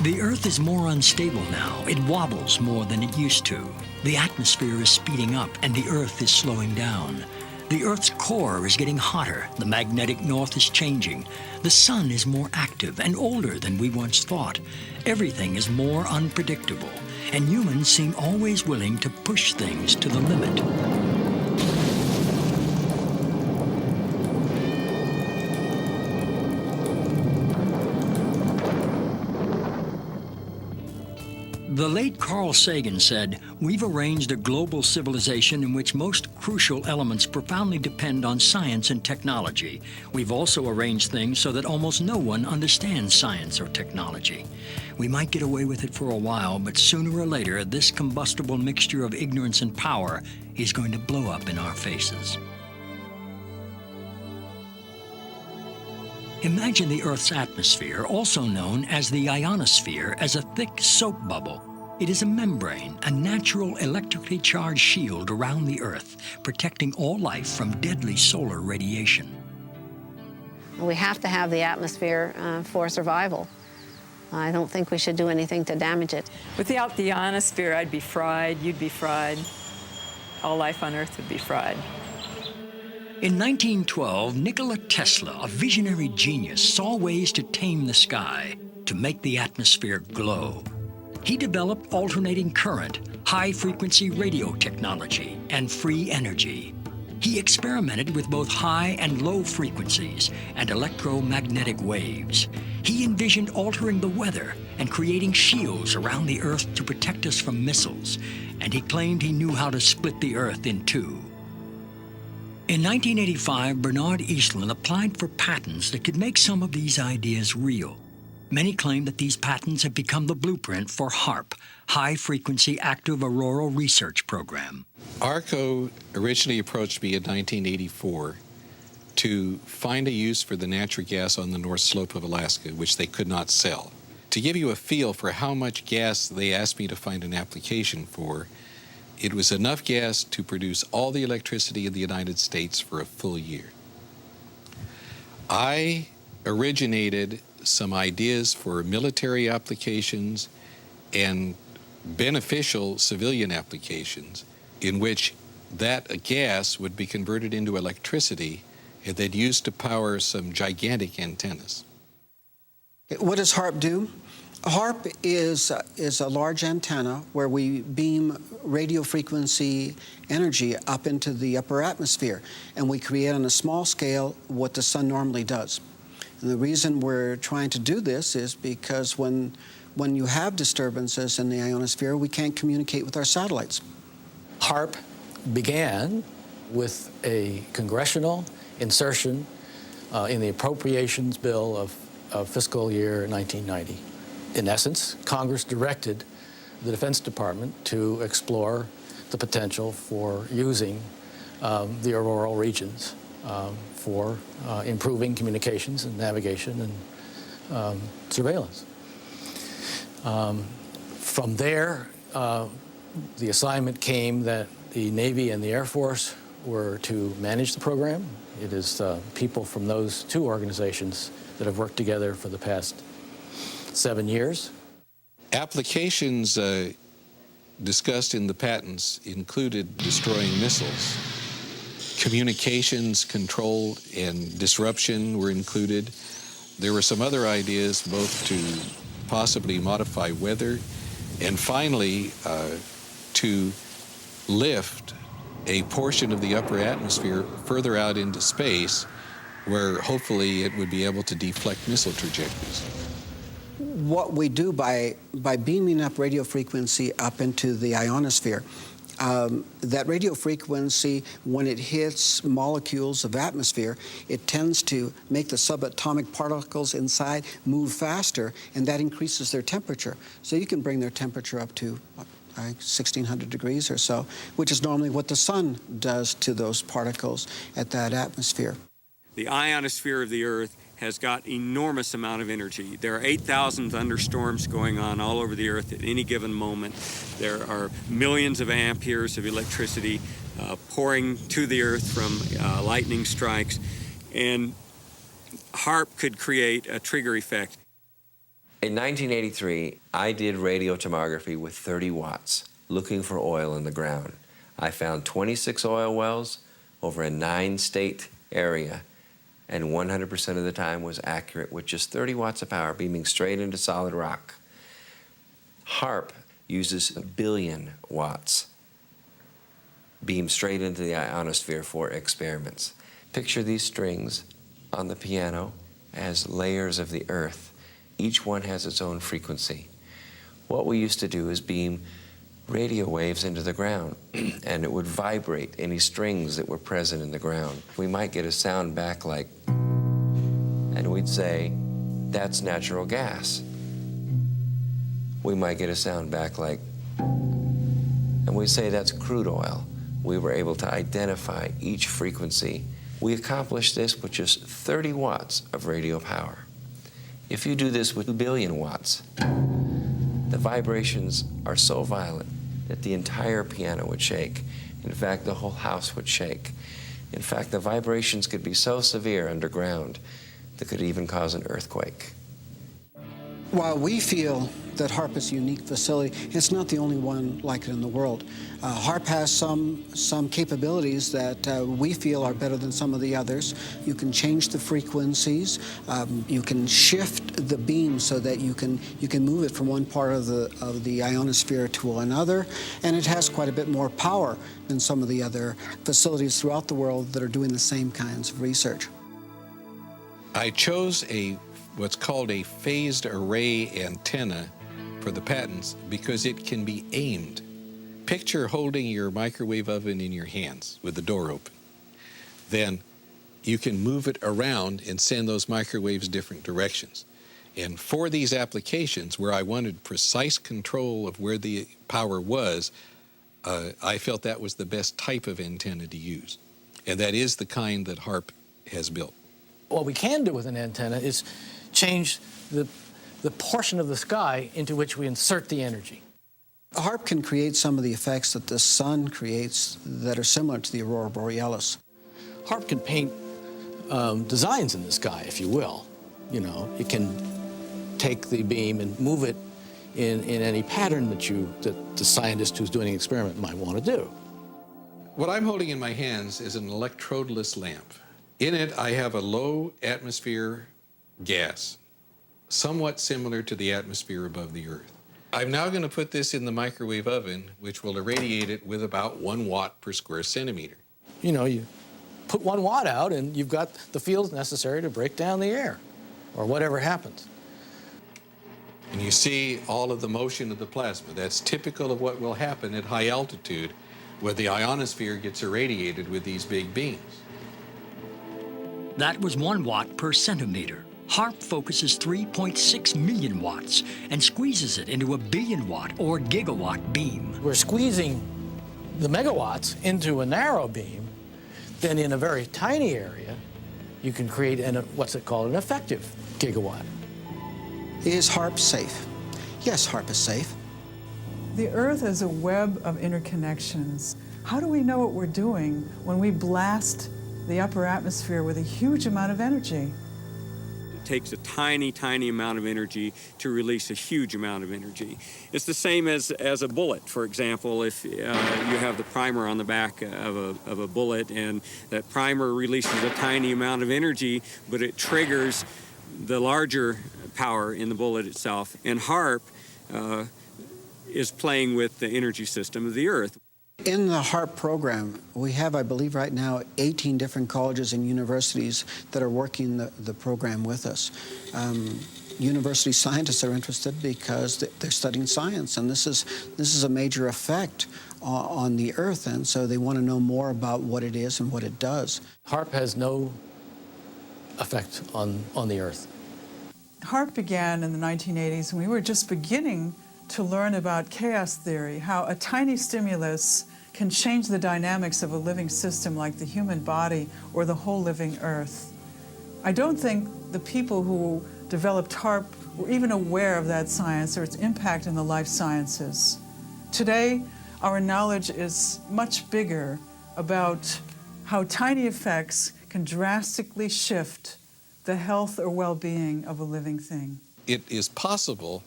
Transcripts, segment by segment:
The Earth is more unstable now. It wobbles more than it used to. The atmosphere is speeding up and the Earth is slowing down. The Earth's core is getting hotter. The magnetic north is changing. The sun is more active and older than we once thought. Everything is more unpredictable, and humans seem always willing to push things to the limit. The late Carl Sagan said, "We've arranged a global civilization in which most crucial elements profoundly depend on science and technology. We've also arranged things so that almost no one understands science or technology. We might get away with it for a while, but sooner or later, this combustible mixture of ignorance and power is going to blow up in our faces." Imagine the Earth's atmosphere, also known as the ionosphere, as a thick soap bubble. It is a membrane, a natural electrically charged shield around the Earth, protecting all life from deadly solar radiation. We have to have the atmosphere for survival. I don't think we should do anything to damage it. Without the ionosphere, I'd be fried, you'd be fried, all life on Earth would be fried. In 1912, Nikola Tesla, a visionary genius, saw ways to tame the sky, to make the atmosphere glow. He developed alternating current, high-frequency radio technology, and free energy. He experimented with both high and low frequencies and electromagnetic waves. He envisioned altering the weather and creating shields around the Earth to protect us from missiles, and he claimed he knew how to split the Earth in two. In 1985, Bernard Eastlund applied for patents that could make some of these ideas real. Many claim that these patents have become the blueprint for HAARP, High Frequency Active Auroral Research Program. ARCO originally approached me in 1984 to find a use for the natural gas on the north slope of Alaska, which they could not sell. To give you a feel for how much gas they asked me to find an application for, it was enough gas to produce all the electricity in the United States for a full year. I originated some ideas for military applications and beneficial civilian applications in which that gas would be converted into electricity and then used to power some gigantic antennas. What does HAARP do? HAARP is a large antenna where we beam radio frequency energy up into the upper atmosphere, and we create on a small scale what the sun normally does. And the reason we're trying to do this is because when you have disturbances in the ionosphere, we can't communicate with our satellites. HAARP began with a congressional insertion in the appropriations bill of fiscal year 1990. In essence, Congress directed the Defense Department to explore the potential for using the auroral regions for improving communications and navigation and surveillance. From there, the assignment came that the Navy and the Air Force were to manage the program. It is people from those two organizations that have worked together for the past 7 years. Applications discussed in the patents included destroying missiles. Communications control and disruption were included. There were some other ideas both to possibly modify weather and finally to lift a portion of the upper atmosphere further out into space where hopefully it would be able to deflect missile trajectories. What we do by beaming up radio frequency up into the ionosphere, that radio frequency, when it hits molecules of atmosphere, it tends to make the subatomic particles inside move faster, and that increases their temperature. So you can bring their temperature up to 1,600 degrees or so, which is normally what the sun does to those particles at that atmosphere. The ionosphere of the Earth has got enormous amount of energy. There are 8,000 thunderstorms going on all over the Earth at any given moment. There are millions of amperes of electricity pouring to the Earth from lightning strikes, and HAARP could create a trigger effect. In 1983, I did radiotomography with 30 watts, looking for oil in the ground. I found 26 oil wells over a 9-state area, and 100% of the time was accurate with just 30 watts of power beaming straight into solid rock. HAARP uses 1 billion watts beamed straight into the ionosphere for experiments. Picture these strings on the piano as layers of the earth. Each one has its own frequency. What we used to do is beam radio waves into the ground, and it would vibrate any strings that were present in the ground. We might get a sound back like, and we'd say, that's natural gas. We might get a sound back like, and we'd say that's crude oil. We were able to identify each frequency. We accomplished this with just 30 watts of radio power. If you do this with 2 billion watts, the vibrations are so violent that the entire piano would shake. In fact, the whole house would shake. In fact, the vibrations could be so severe underground that could even cause an earthquake. While we feel that HAARP is a unique facility, it's not the only one like it in the world. HAARP has some capabilities that we feel are better than some of the others. You can change the frequencies. You can shift the beam so that you can move it from one part of the ionosphere to another, and it has quite a bit more power than some of the other facilities throughout the world that are doing the same kinds of research. I chose what's called a phased array antenna for the patents because it can be aimed. Picture holding your microwave oven in your hands with the door open. Then you can move it around and send those microwaves different directions. And for these applications where I wanted precise control of where the power was, I felt that was the best type of antenna to use. And that is the kind that HAARP has built. What we can do with an antenna is change the portion of the sky into which we insert the energy. HAARP can create some of the effects that the sun creates that are similar to the aurora borealis. HAARP can paint designs in the sky, if you will. You know, it can take the beam and move it in any pattern that the scientist who's doing an experiment might want to do. What I'm holding in my hands is an electrodeless lamp. In it, I have a low atmosphere gas, somewhat similar to the atmosphere above the Earth. I'm now going to put this in the microwave oven, which will irradiate it with about 1 watt per square centimeter. You know, you put 1 watt out and you've got the fields necessary to break down the air, or whatever happens. And you see all of the motion of the plasma. That's typical of what will happen at high altitude, where the ionosphere gets irradiated with these big beams. That was 1 watt per centimeter. HAARP focuses 3.6 million watts and squeezes it into a billion-watt or gigawatt beam. We're squeezing the megawatts into a narrow beam. Then in a very tiny area, you can create what's it called, an effective gigawatt. Is HAARP safe? Yes, HAARP is safe. The Earth is a web of interconnections. How do we know what we're doing when we blast the upper atmosphere with a huge amount of energy? It takes a tiny, tiny amount of energy to release a huge amount of energy. It's the same as a bullet, for example. If you have the primer on the back of a bullet, and that primer releases a tiny amount of energy, but it triggers the larger power in the bullet itself. And HAARP is playing with the energy system of the Earth. In the HAARP program, we have, I believe right now, 18 different colleges and universities that are working the program with us. University scientists are interested because they're studying science, and this is a major effect on the Earth, and so they want to know more about what it is and what it does. HAARP has no effect on the Earth. HAARP began in the 1980s, and we were just beginning to learn about chaos theory, how a tiny stimulus can change the dynamics of a living system like the human body or the whole living Earth. I don't think the people who developed HAARP were even aware of that science or its impact in the life sciences. Today, our knowledge is much bigger about how tiny effects can drastically shift the health or well-being of a living thing. it is possible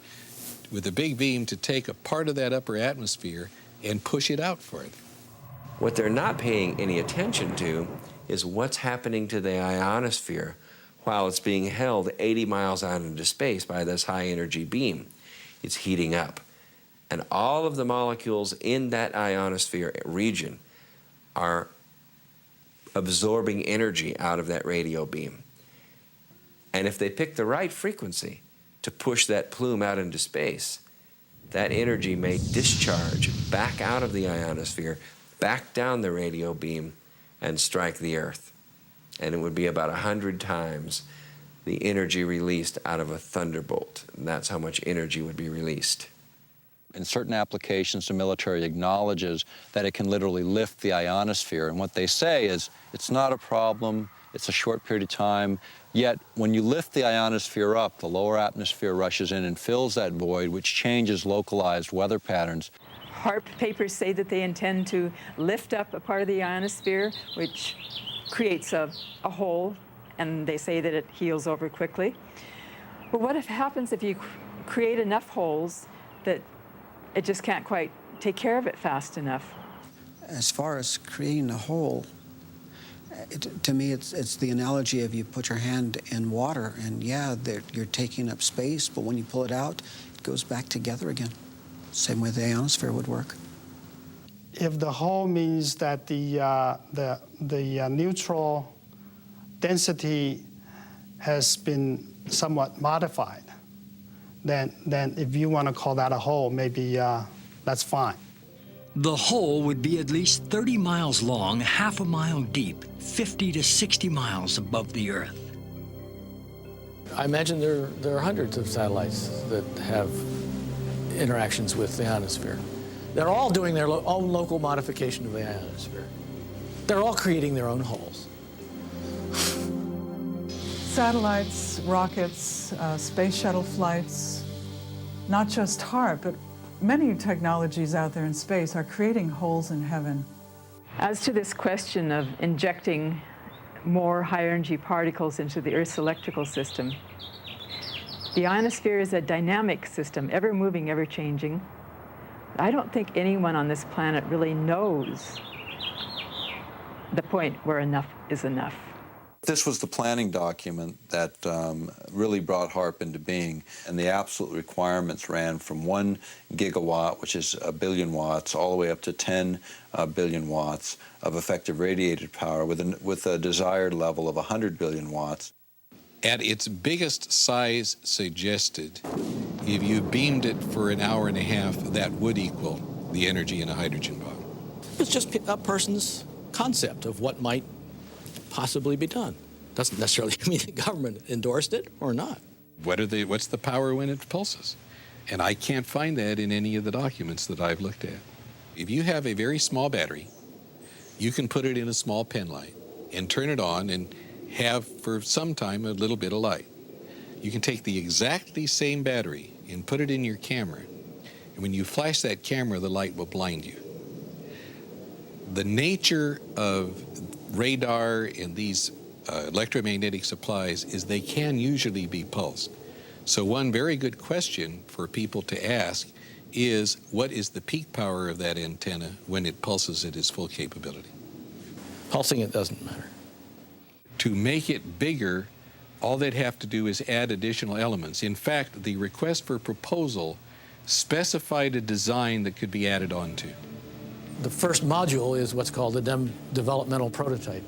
with a big beam to take a part of that upper atmosphere and push it out for it. What they're not paying any attention to is what's happening to the ionosphere while it's being held 80 miles out into space by this high energy beam. It's heating up. And all of the molecules in that ionosphere region are absorbing energy out of that radio beam. And if they pick the right frequency to push that plume out into space, that energy may discharge back out of the ionosphere, back down the radio beam, and strike the Earth. And it would be about 100 times the energy released out of a thunderbolt. And that's how much energy would be released. In certain applications, the military acknowledges that it can literally lift the ionosphere. And what they say is, it's not a problem, it's a short period of time. Yet, when you lift the ionosphere up, the lower atmosphere rushes in and fills that void, which changes localized weather patterns. HAARP papers say that they intend to lift up a part of the ionosphere, which creates a hole, and they say that it heals over quickly. But what happens if you create enough holes that it just can't quite take care of it fast enough? As far as creating a hole, to me, it's the analogy of you put your hand in water, and yeah, you're taking up space, but when you pull it out, it goes back together again. Same way the ionosphere would work. If the hole means that the neutral density has been somewhat modified, then if you want to call that a hole, maybe that's fine. The hole would be at least 30 miles long, half a mile deep, 50 to 60 miles above the Earth. I imagine there are hundreds of satellites that have interactions with the ionosphere. They're all doing their own local modification of the ionosphere. They're all creating their own holes. Satellites, rockets, space shuttle flights, not just HAARP, but many technologies out there in space are creating holes in heaven. As to this question of injecting more high-energy particles into the Earth's electrical system, the ionosphere is a dynamic system, ever moving, ever changing. I don't think anyone on this planet really knows the point where enough is enough. This was the planning document that really brought HAARP into being, and the absolute requirements ran from 1 gigawatt, which is 1 billion watts, all the way up to 10 billion watts of effective radiated power with a desired level of 100 billion watts. At its biggest size suggested, if you beamed it for an hour and a half, that would equal the energy in a hydrogen bomb. It's just a person's concept of what might possibly be done. Doesn't necessarily mean the government endorsed it or not. What's the power when it pulses? And I can't find that in any of the documents that I've looked at. If you have a very small battery, you can put it in a small pen light and turn it on and have for some time a little bit of light. You can take the exactly same battery and put it in your camera, and when you flash that camera, the light will blind you. The nature of radar and these electromagnetic supplies is they can usually be pulsed. So one very good question for people to ask is, what is the peak power of that antenna when it pulses at its full capability? Pulsing it doesn't matter. To make it bigger, all they'd have to do is add additional elements. In fact, the request for proposal specified a design that could be added onto. The first module is what's called a developmental prototype,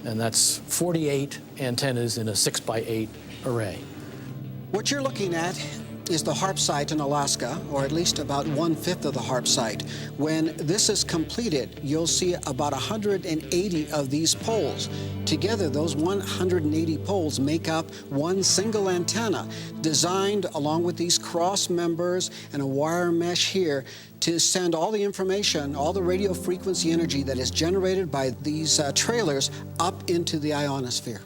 and that's 48 antennas in a 6x8 array. What you're looking at is the HAARP site in Alaska, or at least about 1/5 of the HAARP site. When this is completed, you'll see about 180 of these poles. Together, those 180 poles make up one single antenna, designed along with these cross members and a wire mesh here to send all the information, all the radio frequency energy that is generated by these trailers up into the ionosphere.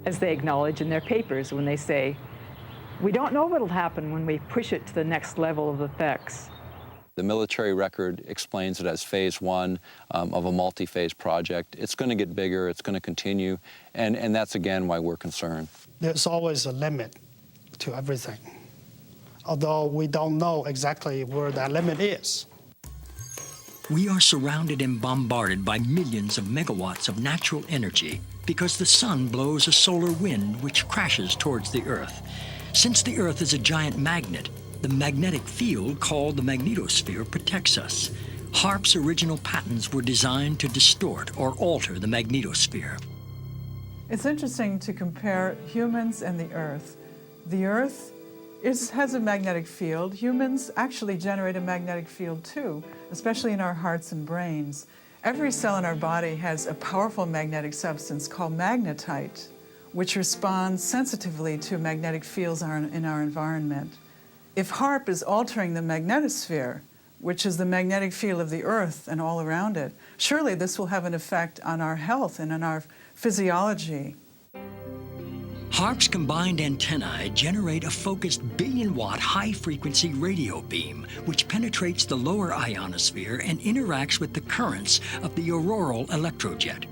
As they acknowledge in their papers when they say, we don't know what'll happen when we push it to the next level of effects. The military record explains it as phase 1 of a multi-phase project. It's going to get bigger, it's going to continue, and that's again why we're concerned. There's always a limit to everything, although we don't know exactly where that limit is. We are surrounded and bombarded by millions of megawatts of natural energy because the sun blows a solar wind which crashes towards the Earth. Since the Earth is a giant magnet, the magnetic field called the magnetosphere protects us. HAARP's original patents were designed to distort or alter the magnetosphere. It's interesting to compare humans and the Earth. The Earth has a magnetic field. Humans actually generate a magnetic field too, especially in our hearts and brains. Every cell in our body has a powerful magnetic substance called magnetite, which responds sensitively to magnetic fields in our environment. If HAARP is altering the magnetosphere, which is the magnetic field of the Earth and all around it, surely this will have an effect on our health and on our physiology. HAARP's combined antennae generate a focused billion-watt high-frequency radio beam, which penetrates the lower ionosphere and interacts with the currents of the auroral electrojet.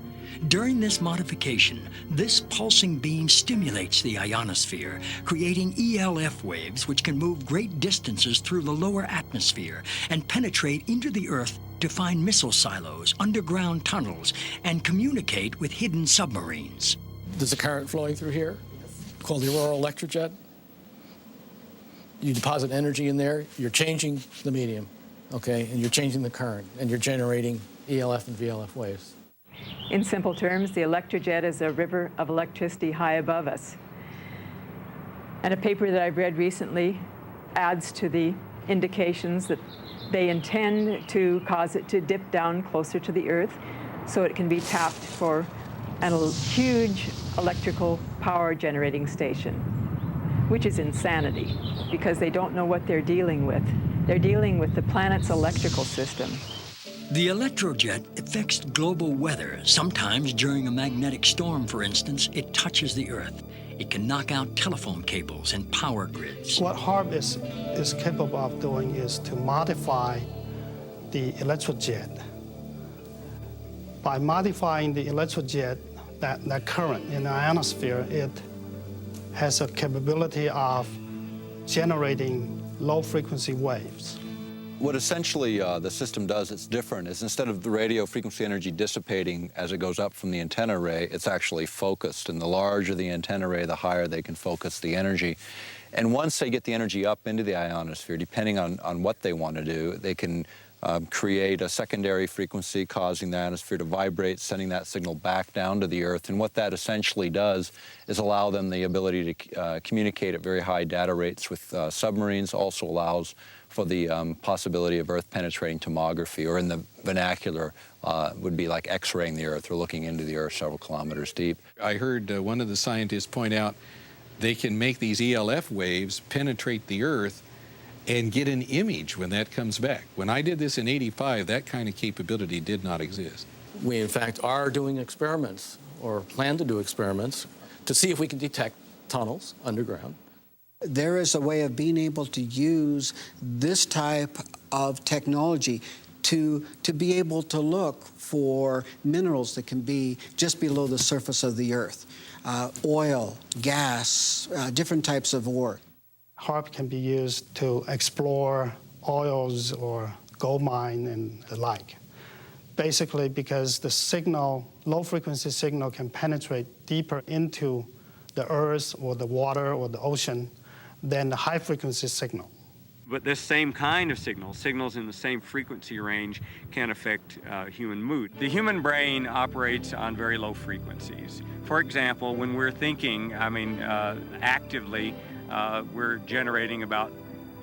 During this modification, this pulsing beam stimulates the ionosphere, creating ELF waves which can move great distances through the lower atmosphere and penetrate into the Earth to find missile silos, underground tunnels, and communicate with hidden submarines. There's a current flowing through here called the auroral electrojet. You deposit energy in there, you're changing the medium, okay, and you're changing the current, and you're generating ELF and VLF waves. In simple terms, the electrojet is a river of electricity high above us. And a paper that I've read recently adds to the indications that they intend to cause it to dip down closer to the Earth so it can be tapped for a huge electrical power generating station, which is insanity because they don't know what they're dealing with. They're dealing with the planet's electrical system. The electrojet affects global weather. Sometimes during a magnetic storm, for instance, it touches the Earth. It can knock out telephone cables and power grids. What HAARP is capable of doing is to modify the electrojet. By modifying the electrojet, that current in the ionosphere, it has a capability of generating low-frequency waves. What essentially the system does, it's different, is instead of the radio frequency energy dissipating as it goes up from the antenna array, it's actually focused. And the larger the antenna array, the higher they can focus the energy. And once they get the energy up into the ionosphere, depending on what they want to do, they can create a secondary frequency causing the ionosphere to vibrate, sending that signal back down to the Earth. And what that essentially does is allow them the ability to communicate at very high data rates with submarines, also allows for the possibility of Earth penetrating tomography, or in the vernacular would be like X-raying the Earth or looking into the Earth several kilometers deep. I heard one of the scientists point out they can make these ELF waves penetrate the Earth and get an image when that comes back. When I did this in '85, that kind of capability did not exist. We, in fact, are doing experiments, or plan to do experiments, to see if we can detect tunnels underground. There is a way of being able to use this type of technology to be able to look for minerals that can be just below the surface of the Earth. Oil, gas, different types of ore. HAARP can be used to explore oils or gold mine and the like. Basically because the signal, low-frequency signal, can penetrate deeper into the Earth or the water or the ocean than the high-frequency signal. But this same kind of signals in the same frequency range, can affect human mood. The human brain operates on very low frequencies. For example, when we're thinking, actively, we're generating about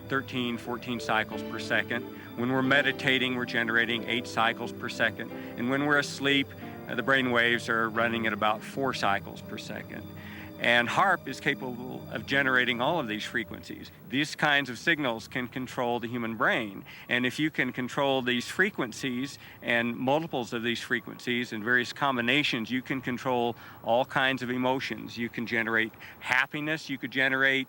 13, 14 cycles per second. When we're meditating, we're generating 8 cycles per second. And when we're asleep, the brain waves are running at about 4 cycles per second. And HAARP is capable of generating all of these frequencies. These kinds of signals can control the human brain. And if you can control these frequencies and multiples of these frequencies and various combinations, you can control all kinds of emotions. You can generate happiness, you could generate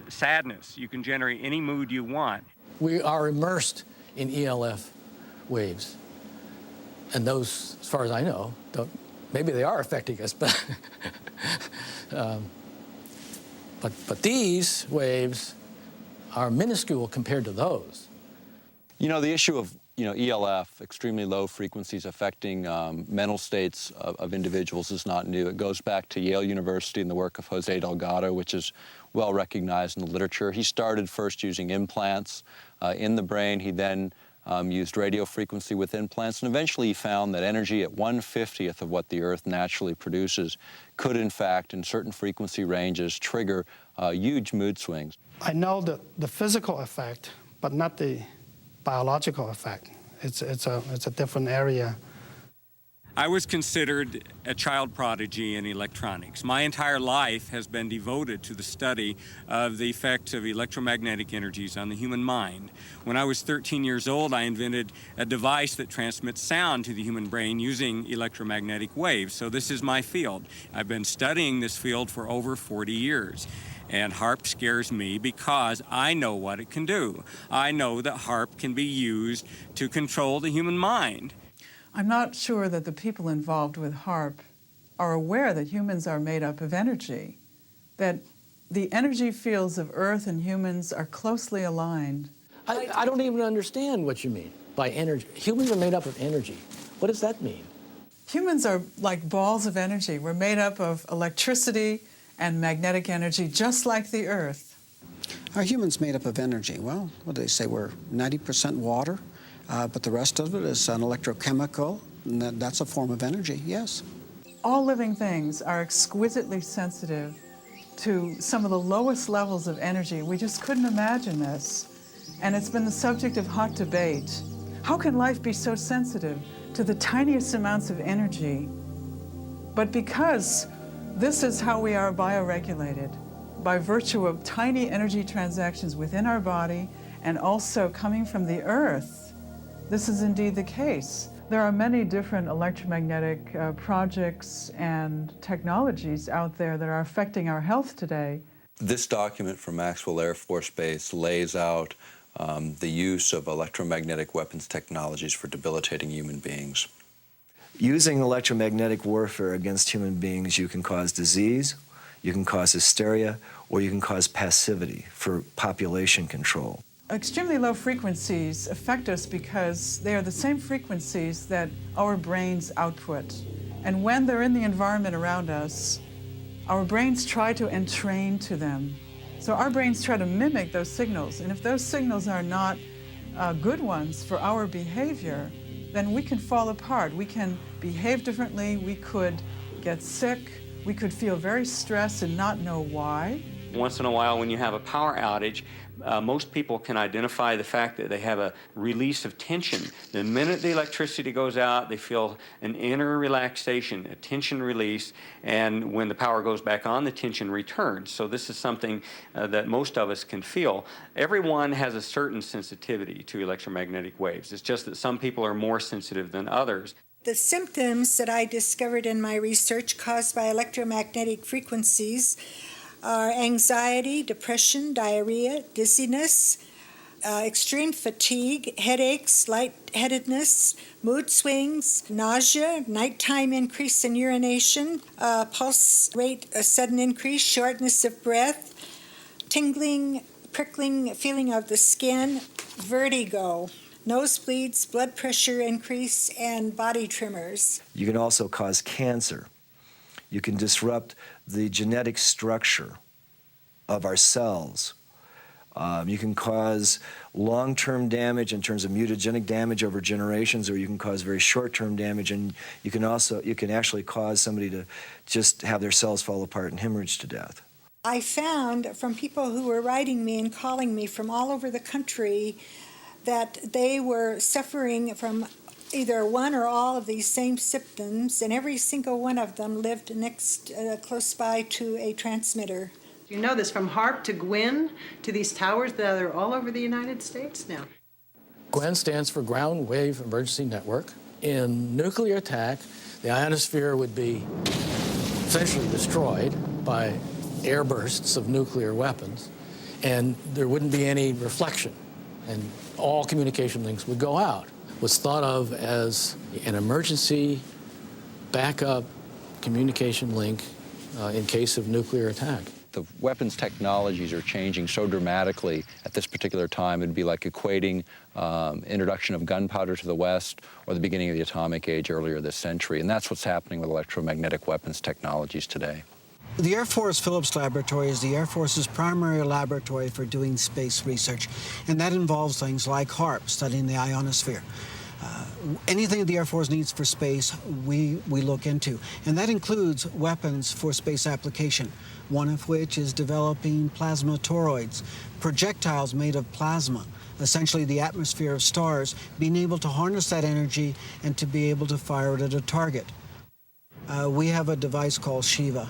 sadness, you can generate any mood you want. We are immersed in ELF waves. And those, as far as I know, maybe they are affecting us, but But these waves are minuscule compared to those. You know, the issue of ELF, extremely low frequencies affecting mental states of individuals, is not new. It goes back to Yale University and the work of Jose Delgado, which is well recognized in the literature. He started first using implants in the brain. He then used radio frequency with implants, and eventually he found that energy at 1/50th of what the Earth naturally produces could, in fact, in certain frequency ranges, trigger huge mood swings. I know the physical effect, but not the biological effect. It's a different area. I was considered a child prodigy in electronics. My entire life has been devoted to the study of the effects of electromagnetic energies on the human mind. When I was 13 years old, I invented a device that transmits sound to the human brain using electromagnetic waves. So this is my field. I've been studying this field for over 40 years. And HAARP scares me because I know what it can do. I know that HAARP can be used to control the human mind. I'm not sure that the people involved with HAARP are aware that humans are made up of energy, that the energy fields of Earth and humans are closely aligned. I don't even understand what you mean by energy. Humans are made up of energy. What does that mean? Humans are like balls of energy. We're made up of electricity and magnetic energy, just like the Earth. Are humans made up of energy? Well, what do they say? We're 90% water, but the rest of it is an electrochemical, and that's a form of energy, yes. All living things are exquisitely sensitive to some of the lowest levels of energy. We just couldn't imagine this. And it's been the subject of hot debate. How can life be so sensitive to the tiniest amounts of energy? But because this is how we are bioregulated, by virtue of tiny energy transactions within our body and also coming from the Earth, this is indeed the case. There are many different electromagnetic projects and technologies out there that are affecting our health today. This document from Maxwell Air Force Base lays out the use of electromagnetic weapons technologies for debilitating human beings. Using electromagnetic warfare against human beings, you can cause disease, you can cause hysteria, or you can cause passivity for population control. Extremely low frequencies affect us because they are the same frequencies that our brains output. And when they're in the environment around us, our brains try to entrain to them. So our brains try to mimic those signals. And if those signals are not good ones for our behavior, then we can fall apart. We can behave differently, we could get sick, we could feel very stressed and not know why. Once in a while when you have a power outage, most people can identify the fact that they have a release of tension. The minute the electricity goes out, they feel an inner relaxation, a tension release, and when the power goes back on, the tension returns. So this is something that most of us can feel. Everyone has a certain sensitivity to electromagnetic waves. It's just that some people are more sensitive than others. The symptoms that I discovered in my research caused by electromagnetic frequencies are anxiety, depression, diarrhea, dizziness, extreme fatigue, headaches, lightheadedness, mood swings, nausea, nighttime increase in urination, pulse rate, a sudden increase, shortness of breath, tingling, prickling feeling of the skin, vertigo, nosebleeds, blood pressure increase, and body tremors. You can also cause cancer. You can disrupt the genetic structure of our cells. You can cause long-term damage in terms of mutagenic damage over generations, or you can cause very short-term damage, and you can actually cause somebody to just have their cells fall apart and hemorrhage to death. I found from people who were writing me and calling me from all over the country that they were suffering from either one or all of these same symptoms, and every single one of them lived close by to a transmitter. You know this from HAARP to GWIN to these towers that are all over the United States now. GWEN stands for Ground Wave Emergency Network. In nuclear attack, the ionosphere would be essentially destroyed by air bursts of nuclear weapons, and there wouldn't be any reflection, and all communication links would go out. Was thought of as an emergency backup communication link in case of nuclear attack. the weapons technologies are changing so dramatically at this particular time. It'd be like equating introduction of gunpowder to the West or the beginning of the atomic age earlier this century. And that's what's happening with electromagnetic weapons technologies today. The Air Force Phillips Laboratory is the Air Force's primary laboratory for doing space research, and that involves things like HAARP, studying the ionosphere. Anything the Air Force needs for space, we look into, and that includes weapons for space application, one of which is developing plasma toroids, projectiles made of plasma, essentially the atmosphere of stars, being able to harness that energy and to be able to fire it at a target. We have a device called Shiva.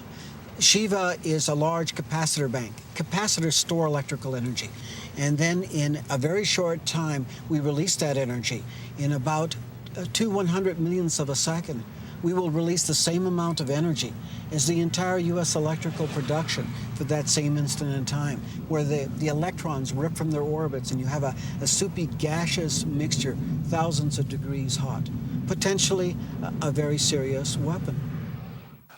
Shiva is a large capacitor bank. Capacitors store electrical energy. And then in a very short time, we release that energy. In about 2/100 millionths of a second, we will release the same amount of energy as the entire U.S. electrical production for that same instant in time, where the electrons rip from their orbits and you have a soupy gaseous mixture, thousands of degrees hot. Potentially a very serious weapon.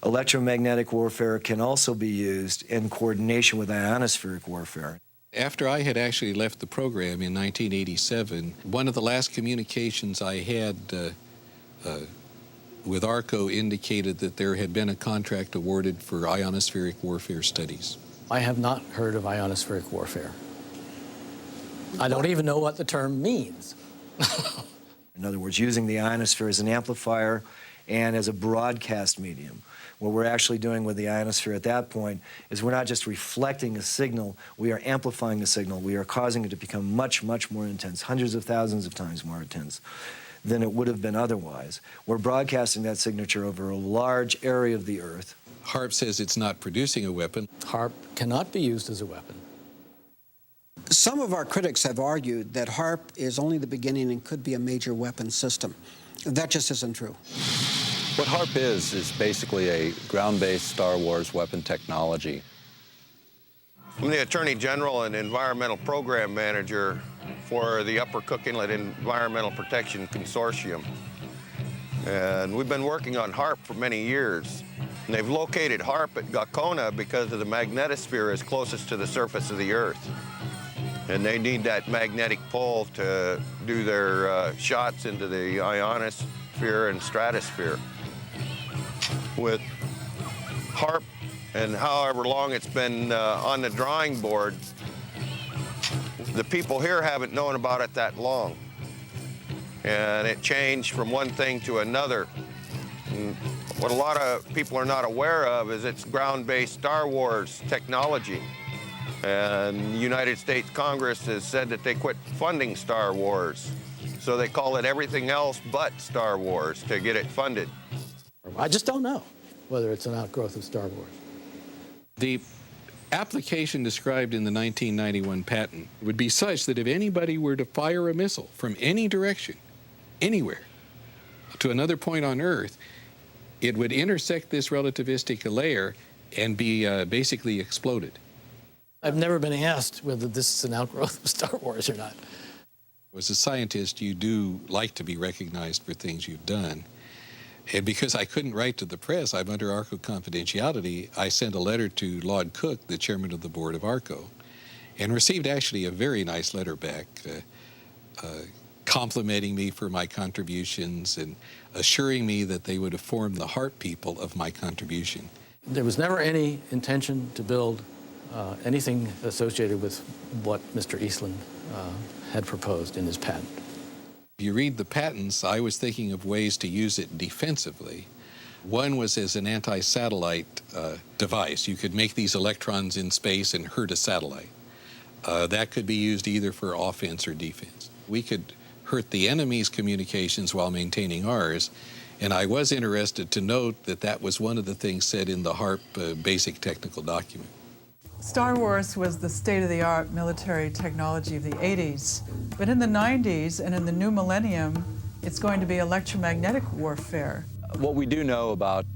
Electromagnetic warfare can also be used in coordination with ionospheric warfare. After I had actually left the program in 1987, one of the last communications I had with ARCO indicated that there had been a contract awarded for ionospheric warfare studies. I have not heard of ionospheric warfare. I don't even know what the term means. In other words, using the ionosphere as an amplifier and as a broadcast medium. What we're actually doing with the ionosphere at that point is we're not just reflecting a signal, we are amplifying the signal. We are causing it to become much, much more intense, hundreds of thousands of times more intense than it would have been otherwise. We're broadcasting that signature over a large area of the Earth. HAARP says it's not producing a weapon. HAARP cannot be used as a weapon. Some of our critics have argued that HAARP is only the beginning and could be a major weapons system. That just isn't true. What HAARP is basically a ground-based Star Wars weapon technology. I'm the Attorney General and Environmental Program Manager for the Upper Cook Inlet Environmental Protection Consortium. And we've been working on HAARP for many years. And they've located HAARP at Gakona because of the magnetosphere is closest to the surface of the Earth. And they need that magnetic pole to do their shots into the ionosphere and stratosphere. With HAARP and however long it's been on the drawing board, the people here haven't known about it that long. And it changed from one thing to another. And what a lot of people are not aware of is it's ground-based Star Wars technology. And the United States Congress has said that they quit funding Star Wars. So they call it everything else but Star Wars to get it funded. I just don't know whether it's an outgrowth of Star Wars. The application described in the 1991 patent would be such that if anybody were to fire a missile from any direction, anywhere, to another point on Earth, it would intersect this relativistic layer and be basically exploded. I've never been asked whether this is an outgrowth of Star Wars or not. As a scientist, you do like to be recognized for things you've done. And because I couldn't write to the press, I'm under ARCO confidentiality, I sent a letter to Lord Cook, the chairman of the board of ARCO, and received actually a very nice letter back complimenting me for my contributions and assuring me that they would inform the HAARP people of my contribution. There was never any intention to build anything associated with what Mr. Eastland had proposed in his patent. If you read the patents, I was thinking of ways to use it defensively. One was as an anti-satellite device. You could make these electrons in space and hurt a satellite. That could be used either for offense or defense. We could hurt the enemy's communications while maintaining ours, and I was interested to note that that was one of the things said in the HAARP basic technical document. Star Wars was the state-of-the-art military technology of the 80s, but in the 90s and in the new millennium, it's going to be electromagnetic warfare. What we do know about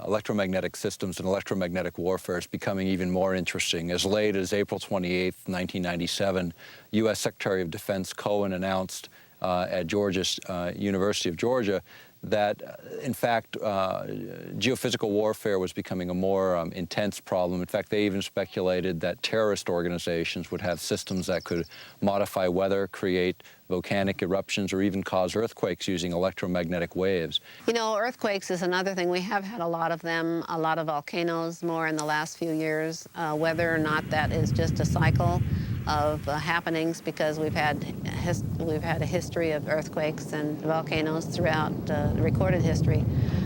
electromagnetic systems and electromagnetic warfare is becoming even more interesting. As late as April 28, 1997, U.S. Secretary of Defense Cohen announced at University of Georgia that, in fact, geophysical warfare was becoming a more intense problem. In fact, they even speculated that terrorist organizations would have systems that could modify weather, create volcanic eruptions, or even cause earthquakes using electromagnetic waves. You know, earthquakes is another thing. We have had a lot of them, a lot of volcanoes more in the last few years. Whether or not that is just a cycle of happenings, because we've had a history of earthquakes and volcanoes throughout recorded history,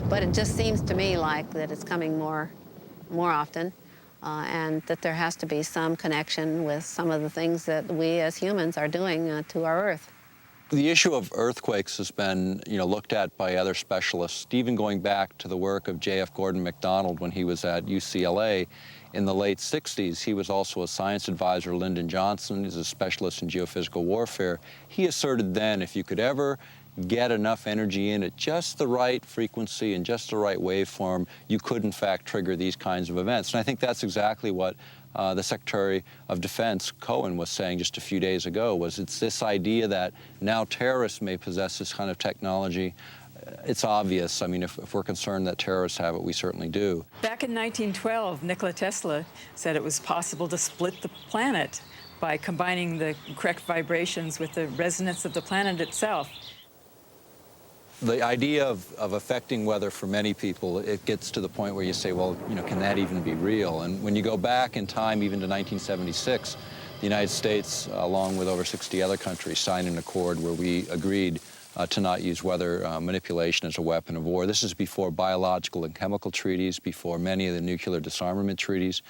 but it just seems to me like that it's coming more often, and that there has to be some connection with some of the things that we as humans are doing to our Earth. The issue of earthquakes has been, looked at by other specialists, even going back to the work of J.F. Gordon MacDonald when he was at UCLA in the late 60s. He was also a science advisor. Lyndon Johnson is a specialist in geophysical warfare. He asserted then if you could ever get enough energy in at just the right frequency and just the right waveform, you could in fact trigger these kinds of events. And I think that's exactly what the Secretary of Defense, Cohen, was saying just a few days ago, was it's this idea that now terrorists may possess this kind of technology. It's obvious. I mean, if we're concerned that terrorists have it, we certainly do. Back in 1912, Nikola Tesla said it was possible to split the planet by combining the correct vibrations with the resonance of the planet itself. The idea of affecting weather for many people, it gets to the point where you say, well, can that even be real? And when you go back in time, even to 1976, the United States, along with over 60 other countries, signed an accord where we agreed to not use weather manipulation as a weapon of war. This is before biological and chemical treaties, before many of the nuclear disarmament treaties.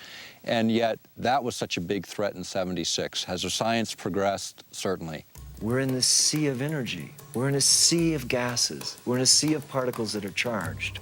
And yet, that was such a big threat in '76. Has the science progressed? Certainly. We're in this sea of energy. We're in a sea of gases. We're in a sea of particles that are charged.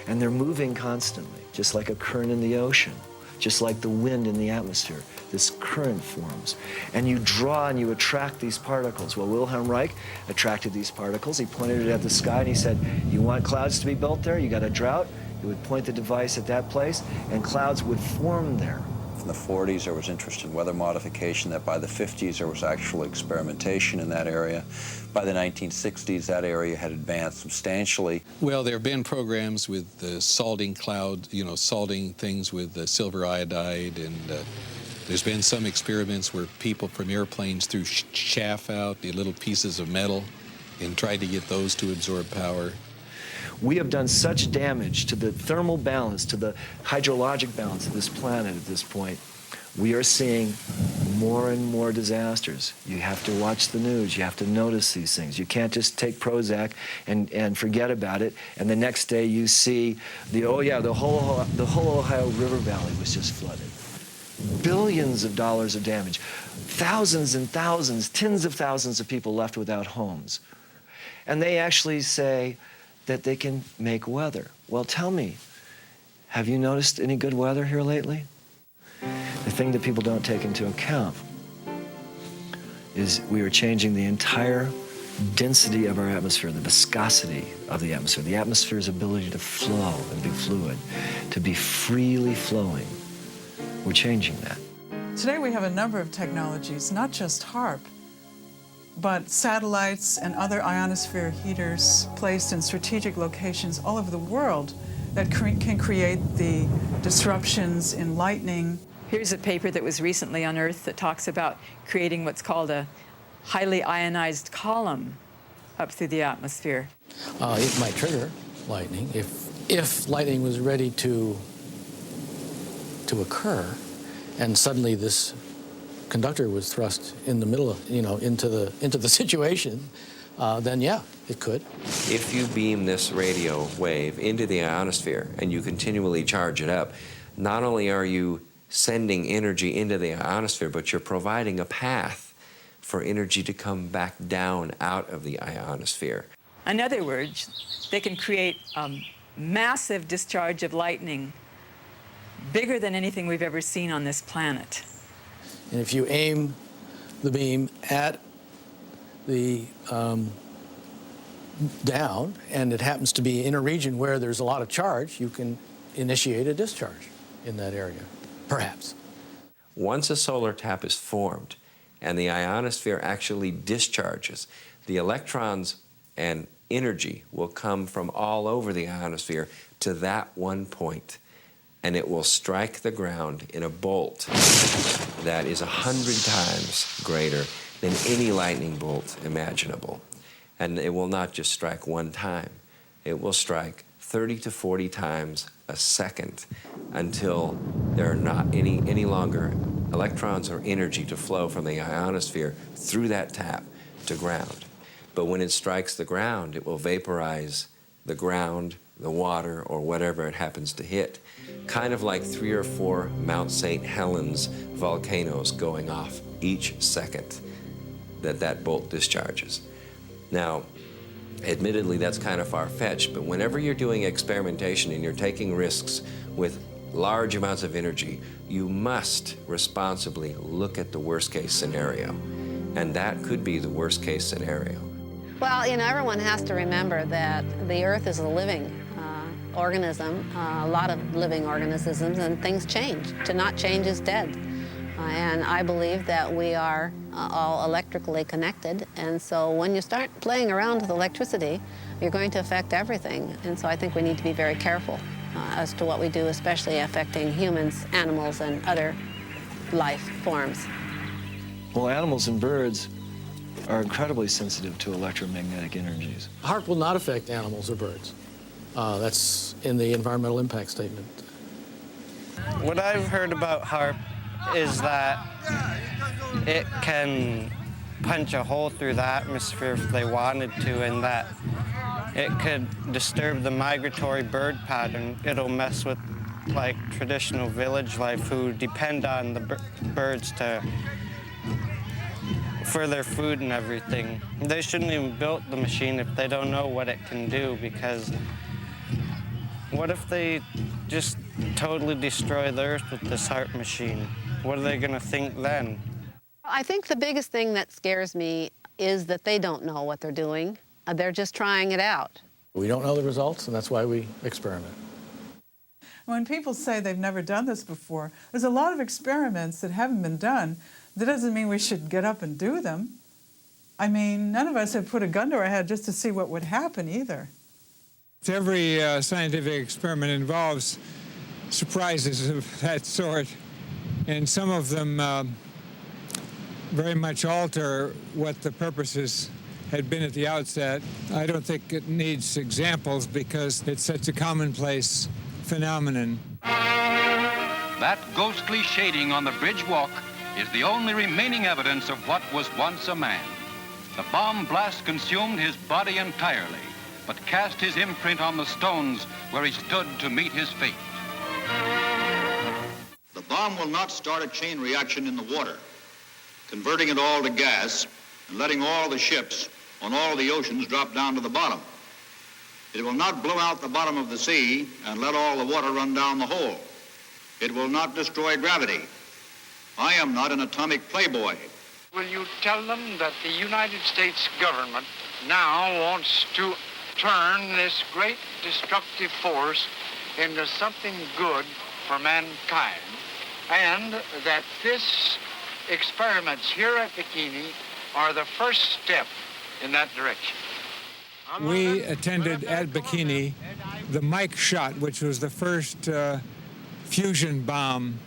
And they're moving constantly, just like a current in the ocean, just like the wind in the atmosphere. This current forms. And you draw and you attract these particles. Well, Wilhelm Reich attracted these particles. He pointed it at the sky and he said, you want clouds to be built there? You got a drought? He would point the device at that place and clouds would form there. In the 40s, there was interest in weather modification. That by the 50s, there was actual experimentation in that area. By the 1960s, that area had advanced substantially. Well, there have been programs with salting clouds, salting things with silver iodide, and there's been some experiments where people from airplanes threw chaff out, the little pieces of metal, and tried to get those to absorb power. We have done such damage to the thermal balance, to the hydrologic balance of this planet at this point. We are seeing more and more disasters. You have to watch the news. You have to notice these things. You can't just take Prozac and forget about it, and the next day you see the whole Ohio River Valley was just flooded. Billions of dollars of damage. Thousands and thousands, tens of thousands of people left without homes. And they actually say that they can make weather. Well, tell me, have you noticed any good weather here lately? The thing that people don't take into account is we are changing the entire density of our atmosphere, the viscosity of the atmosphere's ability to flow and be fluid, to be freely flowing. We're changing that. Today we have a number of technologies, not just HAARP, but satellites and other ionosphere heaters placed in strategic locations all over the world that can create the disruptions in lightning. Here's a paper that was recently unearthed that talks about creating what's called a highly ionized column up through the atmosphere. It might trigger lightning if lightning was ready to occur, and suddenly this conductor was thrust in the middle of, into the situation, then yeah, it could. If you beam this radio wave into the ionosphere and you continually charge it up, not only are you sending energy into the ionosphere, but you're providing a path for energy to come back down out of the ionosphere. In other words, they can create a massive discharge of lightning, bigger than anything we've ever seen on this planet. And if you aim the beam at the down, and it happens to be in a region where there's a lot of charge, you can initiate a discharge in that area, perhaps. Once a solar tap is formed and the ionosphere actually discharges, the electrons and energy will come from all over the ionosphere to that one point, and it will strike the ground in a bolt that is 100 times greater than any lightning bolt imaginable. And it will not just strike one time. It will strike 30 to 40 times a second until there are not any longer electrons or energy to flow from the ionosphere through that tap to ground. But when it strikes the ground, it will vaporize the ground, the water, or whatever it happens to hit. Kind of like 3 or 4 Mount St. Helens volcanoes going off each second that bolt discharges. Now, admittedly, that's kind of far-fetched, but whenever you're doing experimentation and you're taking risks with large amounts of energy, you must responsibly look at the worst-case scenario. And that could be the worst-case scenario. Well, you know, everyone has to remember that the Earth is a living organism, a lot of living organisms, and things change. To not change is dead. And I believe that we are all electrically connected, and so when you start playing around with electricity, you're going to affect everything. And so I think we need to be very careful as to what we do, especially affecting humans, animals, and other life forms. Well, animals and birds are incredibly sensitive to electromagnetic energies. HAARP will not affect animals or birds. That's in the environmental impact statement. What I've heard about HAARP is that it can punch a hole through the atmosphere if they wanted to, and that it could disturb the migratory bird pattern. It'll mess with like traditional village life who depend on the birds for their food and everything. They shouldn't even build the machine if they don't know what it can do, because what if they just totally destroy the Earth with this HAARP machine? What are they going to think then? I think the biggest thing that scares me is that they don't know what they're doing. They're just trying it out. We don't know the results, and that's why we experiment. When people say they've never done this before, there's a lot of experiments that haven't been done. That doesn't mean we should get up and do them. I mean, none of us have put a gun to our head just to see what would happen either. Every scientific experiment involves surprises of that sort, and some of them very much alter what the purposes had been at the outset. I don't think it needs examples because it's such a commonplace phenomenon. That ghostly shading on the bridge walk is the only remaining evidence of what was once a man. The bomb blast consumed his body entirely, but cast his imprint on the stones where he stood to meet his fate. The bomb will not start a chain reaction in the water, converting it all to gas and letting all the ships on all the oceans drop down to the bottom. It will not blow out the bottom of the sea and let all the water run down the hole. It will not destroy gravity. I am not an atomic playboy. Will you tell them that the United States government now wants to turn this great destructive force into something good for mankind, and that this experiments here at Bikini are the first step in that direction? We attended at Bikini the Mike shot, which was the first fusion bomb.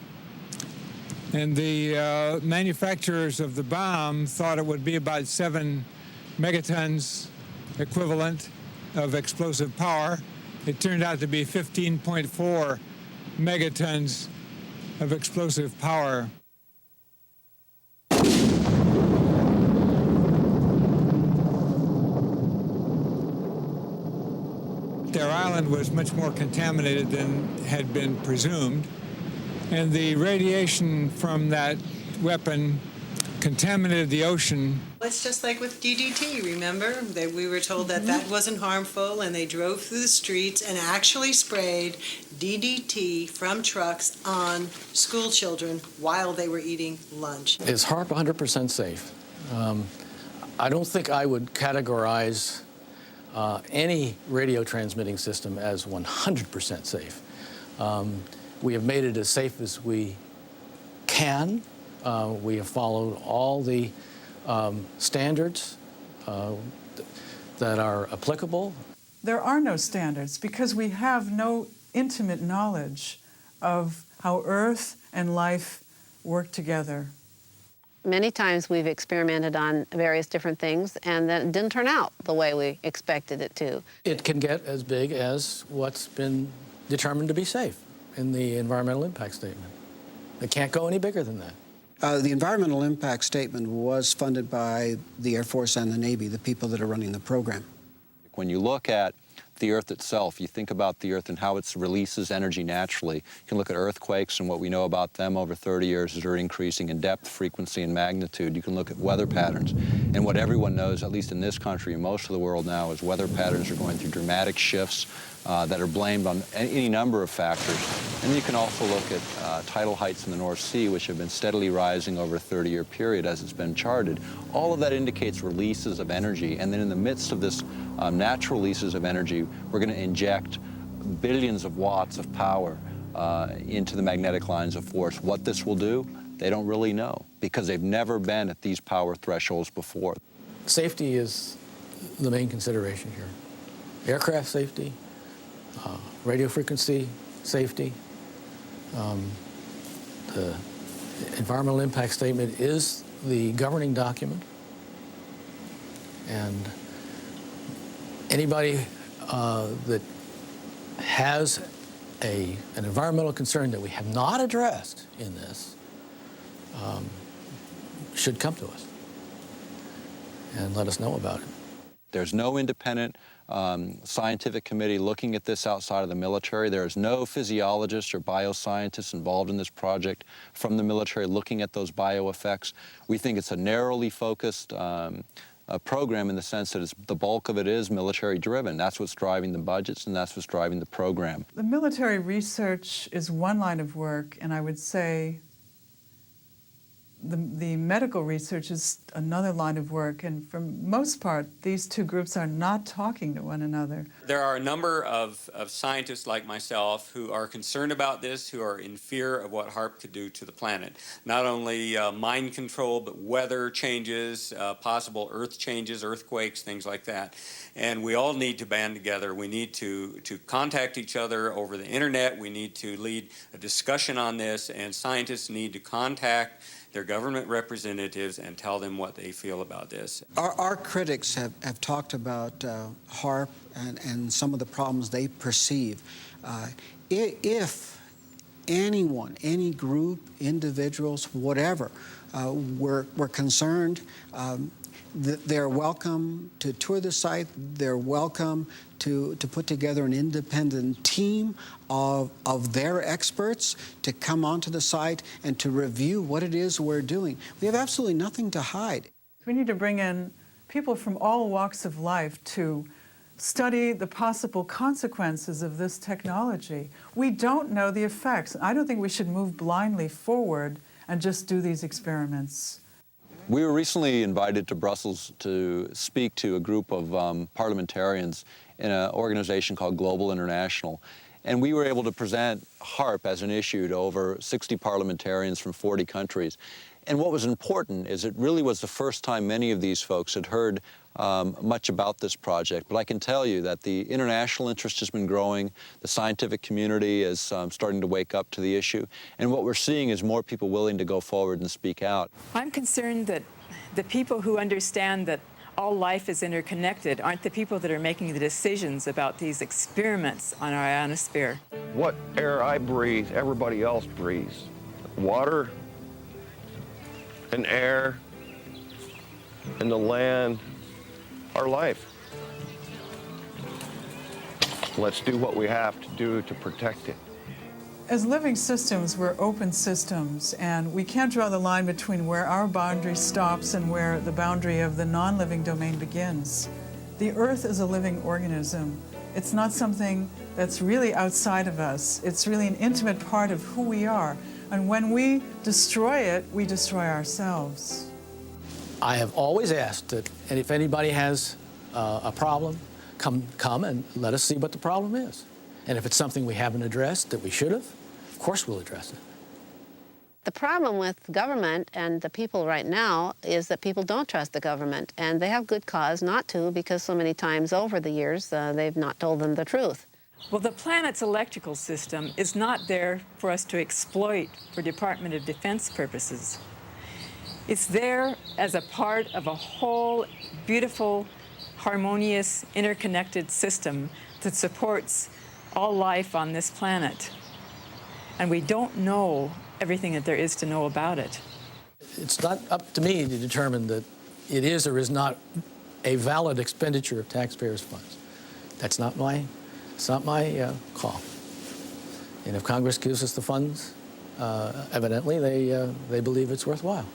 And the manufacturers of the bomb thought it would be about 7 megatons equivalent of explosive power. It turned out to be 15.4 megatons of explosive power. Their island was much more contaminated than had been presumed, and the radiation from that weapon contaminated the ocean. It's just like with DDT, remember? We were told that that wasn't harmful, and they drove through the streets and actually sprayed DDT from trucks on school children while they were eating lunch. Is HAARP 100% safe? I don't think I would categorize any radio transmitting system as 100% safe. We have made it as safe as we can. We have followed all the standards. that are applicable. There are no standards because we have no intimate knowledge of how Earth and life work together. Many times we've experimented on various different things and that it didn't turn out the way we expected it to. It can get as big as what's been determined to be safe in the environmental impact statement. It can't go any bigger than that. The environmental impact statement was funded by the Air Force and the Navy, the people that are running the program. When you look at the Earth itself, you think about the Earth and how it releases energy naturally. You can look at earthquakes, and what we know about them over 30 years is they're increasing in depth, frequency, and magnitude. You can look at weather patterns. And what everyone knows, at least in this country and most of the world now, is weather patterns are going through dramatic shifts that are blamed on any number of factors. And you can also look at tidal heights in the North Sea, which have been steadily rising over a 30-year period as it's been charted. All of that indicates releases of energy. And then in the midst of this natural releases of energy, we're going to inject billions of watts of power into the magnetic lines of force. What this will do, they don't really know because they've never been at these power thresholds before. Safety is the main consideration here. Aircraft safety, radio frequency safety. The environmental impact statement is the governing document, and anybody that has an environmental concern that we have not addressed in this should come to us and let us know about it. There's no independent scientific committee looking at this outside of the military. There's no physiologists or bioscientists involved in this project from the military looking at those bioeffects. We think it's a narrowly focused program in the sense that the bulk of it is military-driven. That's what's driving the budgets, and that's what's driving the program. The military research is one line of work, and I would say the medical research is another line of work, and for most part, these two groups are not talking to one another. There are a number of scientists like myself who are concerned about this, who are in fear of what HAARP could do to the planet. Not only mind control, but weather changes, possible earth changes, earthquakes, things like that. And we all need to band together. We need to contact each other over the internet. We need to lead a discussion on this, and scientists need to contact their government representatives and tell them what they feel about this. Our critics have talked about HAARP and some of the problems they perceive. If anyone, any group, individuals, whatever, were concerned, they're welcome to tour the site. They're welcome to put together an independent team of their experts to come onto the site and to review what it is we're doing. We have absolutely nothing to hide. We need to bring in people from all walks of life to study the possible consequences of this technology. We don't know the effects. I don't think we should move blindly forward and just do these experiments. We were recently invited to Brussels to speak to a group of parliamentarians in an organization called Global International. And we were able to present HAARP as an issue to over 60 parliamentarians from 40 countries. And what was important is it really was the first time many of these folks had heard much about this project. But I can tell you that the international interest has been growing. The scientific community is starting to wake up to the issue. And what we're seeing is more people willing to go forward and speak out. I'm concerned that the people who understand that all life is interconnected aren't the people that are making the decisions about these experiments on our ionosphere. What air I breathe, everybody else breathes. Water and air and the land, our life. Let's do what we have to do to protect it. As living systems, we're open systems, and we can't draw the line between where our boundary stops and where the boundary of the non-living domain begins. The Earth is a living organism. It's not something that's really outside of us. It's really an intimate part of who we are. And when we destroy it, we destroy ourselves. I have always asked that if anybody has a problem, come and let us see what the problem is. And if it's something we haven't addressed that we should have, of course we'll address it. The problem with government and the people right now is that people don't trust the government, and they have good cause not to, because so many times over the years they've not told them the truth. Well, the planet's electrical system is not there for us to exploit for Department of Defense purposes. It's there as a part of a whole beautiful, harmonious, interconnected system that supports all life on this planet. And we don't know everything that there is to know about it. It's not up to me to determine that it is or is not a valid expenditure of taxpayers' funds. It's not my call. And if Congress gives us the funds, evidently they believe it's worthwhile.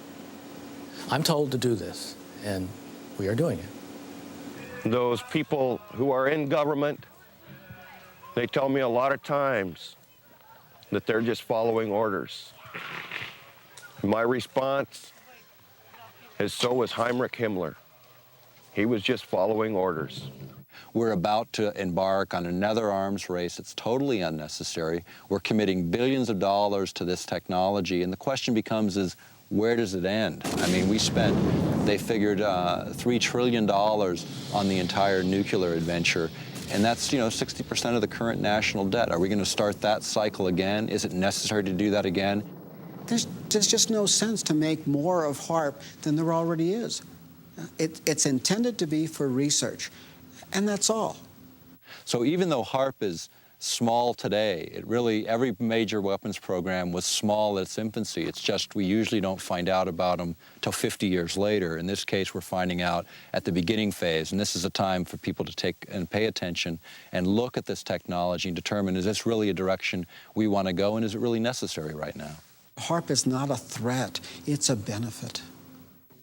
I'm told to do this, and we are doing it. Those people who are in government, they tell me a lot of times that they're just following orders. My response is, so was Heinrich Himmler. He was just following orders. We're about to embark on another arms race. It's totally unnecessary. We're committing billions of dollars to this technology, and the question becomes is, where does it end? I mean, they figured $3 trillion on the entire nuclear adventure, and that's, 60% of the current national debt. Are we going to start that cycle again? Is it necessary to do that again? There's just no sense to make more of HAARP than there already is. It's intended to be for research, and that's all. So even though HAARP is small today, every major weapons program was small at its infancy. It's just we usually don't find out about them till 50 years later. In this case, we're finding out at the beginning phase, and this is a time for people to take and pay attention and look at this technology and determine, is this really a direction we want to go, and is it really necessary right now? HAARP is not a threat, it's a benefit.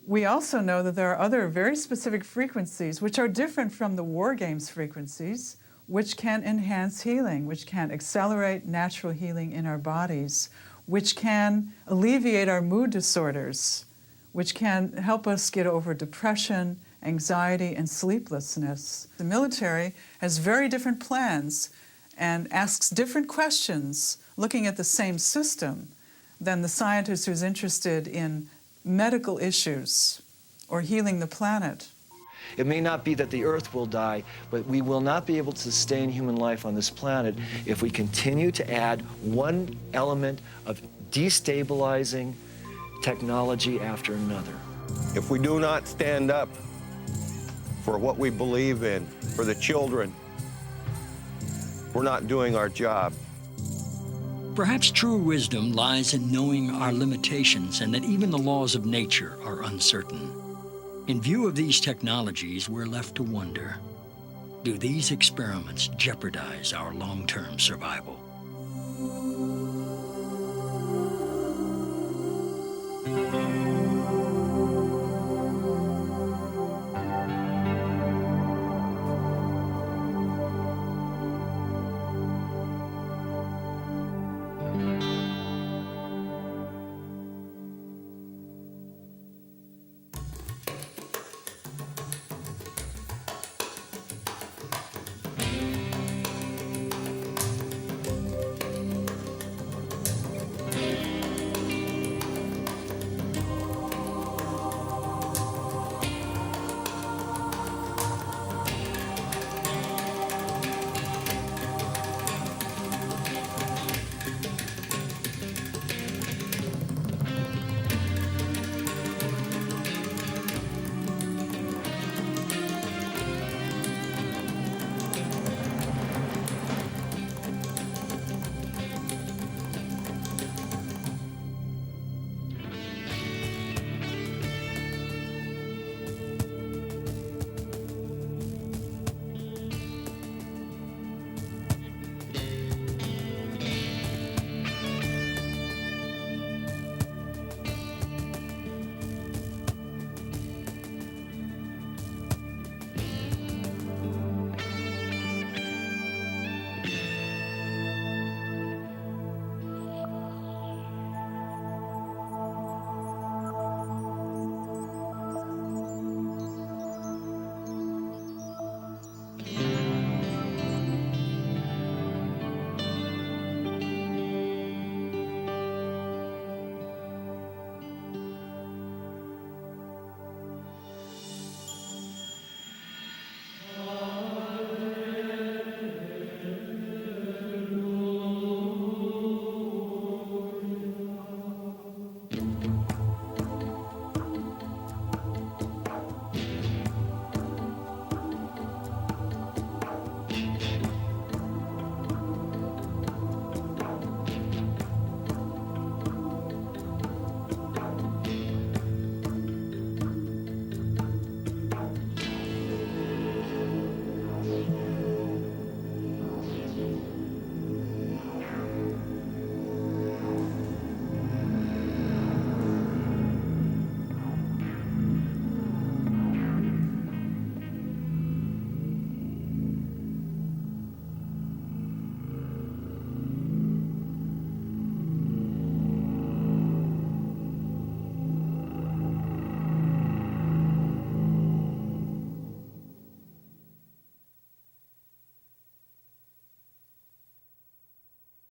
We also know that there are other very specific frequencies which are different from the war games frequencies, which can enhance healing, which can accelerate natural healing in our bodies, which can alleviate our mood disorders, which can help us get over depression, anxiety, and sleeplessness. The military has very different plans and asks different questions looking at the same system than the scientist who's interested in medical issues or healing the planet. It may not be that the Earth will die, but we will not be able to sustain human life on this planet if we continue to add one element of destabilizing technology after another. If we do not stand up for what we believe in, for the children, we're not doing our job. Perhaps true wisdom lies in knowing our limitations and that even the laws of nature are uncertain. In view of these technologies, we're left to wonder, do these experiments jeopardize our long-term survival?